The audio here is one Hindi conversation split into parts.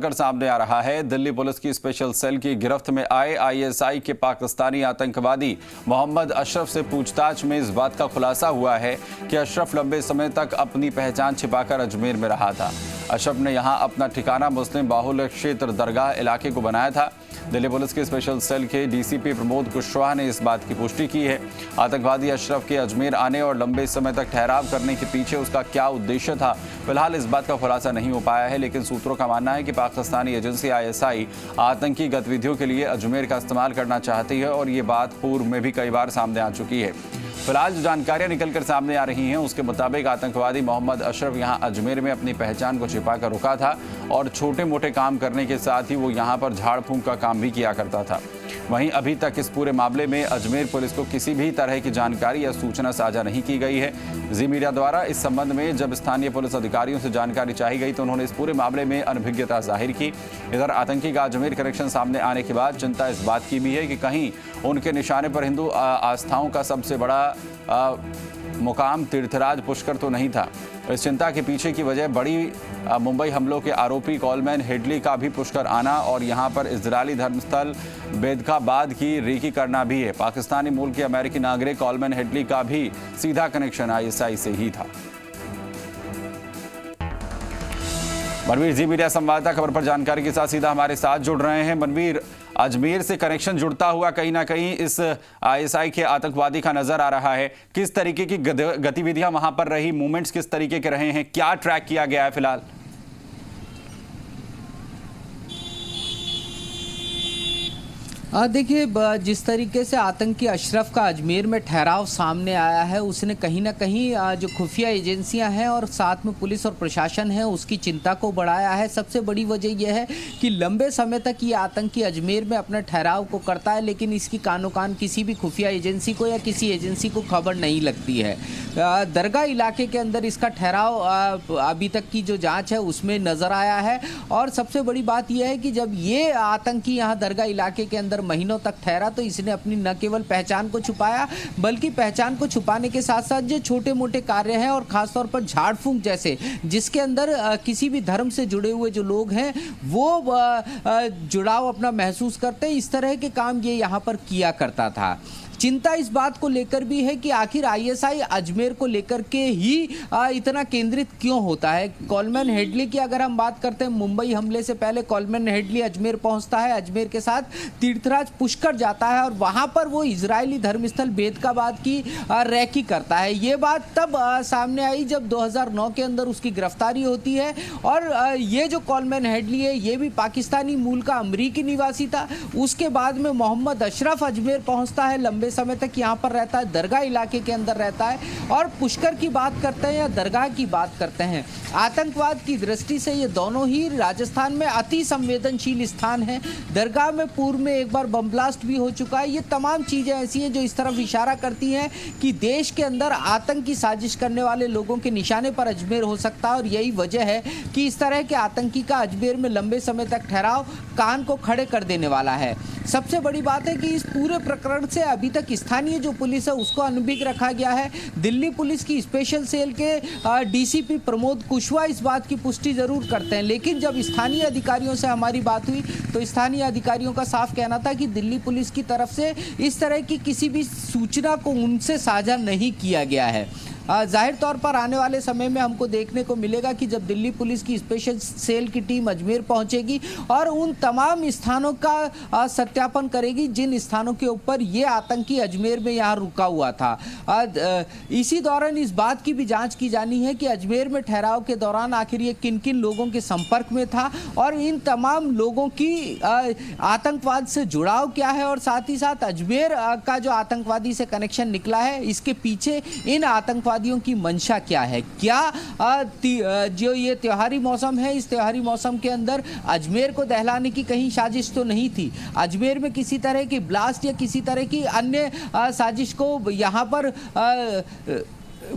सामने आ रहा है। दिल्ली पुलिस की स्पेशल सेल की गिरफ्त में आए आईएसआई के पाकिस्तानी आतंकवादी मोहम्मद अशरफ से पूछताछ में इस बात का खुलासा हुआ है कि अशरफ लंबे समय तक अपनी पहचान छिपाकर अजमेर में रहा था। अशरफ ने यहां अपना ठिकाना मुस्लिम बाहुल्य क्षेत्र दरगाह इलाके को बनाया था। दिल्ली पुलिस के स्पेशल सेल के डीसीपी प्रमोद कुशवाहा ने इस बात की पुष्टि की है। आतंकवादी अशरफ के अजमेर आने और लंबे समय तक ठहराव करने के पीछे उसका क्या उद्देश्य था, फिलहाल इस बात का खुलासा नहीं हो पाया है, लेकिन सूत्रों का मानना है कि पाकिस्तानी एजेंसी आईएसआई आतंकी गतिविधियों के लिए अजमेर का इस्तेमाल करना चाहती है और ये बात पूर्व में भी कई बार सामने आ चुकी है। फिलहाल जो जानकारियां निकलकर सामने आ रही हैं उसके मुताबिक आतंकवादी मोहम्मद अशरफ यहां अजमेर में अपनी पहचान को छिपाकर रुका था और छोटे मोटे काम करने के साथ ही वो यहां पर झाड़ फूंक का काम भी किया करता था। वहीं अभी तक इस पूरे मामले में अजमेर पुलिस को किसी भी तरह की जानकारी या सूचना साझा नहीं की गई है। जी मीडिया द्वारा इस संबंध में जब स्थानीय पुलिस अधिकारियों से जानकारी चाही गई तो उन्होंने इस पूरे मामले में अनभिज्ञता जाहिर की। इधर आतंकी का अजमेर कनेक्शन सामने आने के बाद चिंता इस बात की भी है कि कहीं उनके निशाने पर हिंदू आस्थाओं का सबसे बड़ा मुकाम तीर्थराज पुष्कर तो नहीं था। इस चिंता के पीछे की वजह बड़ी मुंबई हमलों के आरोपी कॉलमैन हेडली का भी पुष्कर आना और यहां पर इजरायली धर्मस्थल बेदकाबाद की रेकी करना भी है। पाकिस्तानी मूल के अमेरिकी नागरिक कॉलमैन हेडली का भी सीधा कनेक्शन आईएसआई से ही था। मनवीर जी मीडिया संवाददाता खबर पर जानकारी के साथ सीधा हमारे साथ जुड़ रहे हैं। मनवीर, अजमेर से कनेक्शन जुड़ता हुआ कहीं ना कहीं इस आईएसआई के आतंकवादी का नजर आ रहा है। किस तरीके की गतिविधियां वहां पर रही, मूवमेंट्स किस तरीके के रहे हैं, क्या ट्रैक किया गया है फिलहाल? देखिए, जिस तरीके से आतंकी अशरफ का अजमेर में ठहराव सामने आया है उसने कहीं ना कहीं जो खुफिया एजेंसियां हैं और साथ में पुलिस और प्रशासन है उसकी चिंता को बढ़ाया है। सबसे बड़ी वजह यह है कि लंबे समय तक ये आतंकी अजमेर में अपने ठहराव को करता है, लेकिन इसकी कानो कान किसी भी खुफिया एजेंसी को या किसी एजेंसी को खबर नहीं लगती है। दरगाह इलाके के अंदर इसका ठहराव अभी तक की जो जाँच है उसमें नज़र आया है। और सबसे बड़ी बात यह है कि जब ये आतंकी यहाँ दरगाह इलाके के अंदर महीनों तक ठहरा तो इसने अपनी न केवल पहचान को छुपाया बल्कि पहचान को छुपाने के साथ साथ जो छोटे मोटे कार्य हैं और खासतौर पर झाड़ फूंक जैसे जिसके अंदर किसी भी धर्म से जुड़े हुए जो लोग हैं वो जुड़ाव अपना महसूस करते हैं, इस तरह के काम ये यहाँ पर किया करता था। चिंता इस बात को लेकर भी है कि आखिर आईएसआई अजमेर को लेकर के ही इतना केंद्रित क्यों होता है। कॉलमैन हेडली की अगर हम बात करते हैं, मुंबई हमले से पहले कॉलमैन हेडली अजमेर पहुंचता है, अजमेर के साथ तीर्थराज पुष्कर जाता है और वहां पर वो इजरायली धर्मस्थल बेदकाबाद की रैकी करता है। ये बात तब सामने आई जब 2009 के अंदर उसकी गिरफ्तारी होती है और ये जो कॉलमैन हेडली है ये भी पाकिस्तानी मूल का अमरीकी निवासी था। उसके बाद में मोहम्मद अशरफ अजमेर पहुँचता है, लंबे समय तक यहाँ पर रहता है, दरगाह इलाके के अंदर रहता है। और पुष्कर की बात करते हैं या दरगाह की बात करते हैं, आतंकवाद की दृष्टि से ये दोनों ही राजस्थान में अति संवेदनशील स्थान है। दरगाह में पूर्व में एक बार बम ब्लास्ट भी हो चुका है। ये तमाम चीज़ें ऐसी हैं जो इस तरफ इशारा करती हैं कि देश के अंदर आतंकी साजिश करने वाले लोगों के निशाने पर अजमेर हो सकता है और यही वजह है कि इस तरह के आतंकी का अजमेर में लंबे समय तक ठहराव कान को खड़े कर देने वाला है। सबसे बड़ी बात है कि इस पूरे प्रकरण से अभी तक स्थानीय जो पुलिस है उसको अनभिज्ञ रखा गया है। दिल्ली पुलिस की स्पेशल सेल के डीसीपी प्रमोद कुशवाहा इस बात की पुष्टि जरूर करते हैं, लेकिन जब स्थानीय अधिकारियों से हमारी बात हुई तो स्थानीय अधिकारियों का साफ कहना था कि दिल्ली पुलिस की तरफ से इस तरह की किसी भी सूचना को उनसे साझा नहीं किया गया है। जाहिर तौर पर आने वाले समय में हमको देखने को मिलेगा कि जब दिल्ली पुलिस की स्पेशल सेल की टीम अजमेर पहुंचेगी और उन तमाम स्थानों का सत्यापन करेगी जिन स्थानों के ऊपर ये आतंकी अजमेर में यहाँ रुका हुआ था। इसी दौरान इस बात की भी जांच की जानी है कि अजमेर में ठहराव के दौरान आखिर ये किन किन लोगों के संपर्क में था और इन तमाम लोगों की आतंकवाद से जुड़ाव क्या है और साथ ही साथ अजमेर का जो आतंकवादी से कनेक्शन निकला है इसके पीछे इन आतंकवादी की मंशा क्या है। क्या जो ये त्योहारी मौसम है इस त्योहारी मौसम के अंदर अजमेर को दहलाने की कहीं साजिश तो नहीं थी। अजमेर में किसी तरह की ब्लास्ट या किसी तरह की अन्य साजिश को यहाँ पर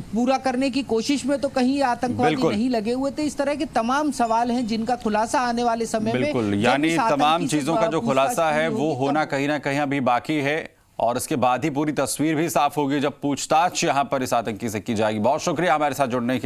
पूरा करने की कोशिश में तो कहीं आतंकवादी नहीं लगे हुए थे। इस तरह के तमाम सवाल हैं जिनका खुलासा आने वाले समय में, यानी तमाम चीजों का जो खुलासा है वो होना कहीं ना कहीं अभी बाकी है और इसके बाद ही पूरी तस्वीर भी साफ होगी जब पूछताछ यहां पर इस आतंकी से की जाएगी। बहुत शुक्रिया हमारे साथ जुड़ने के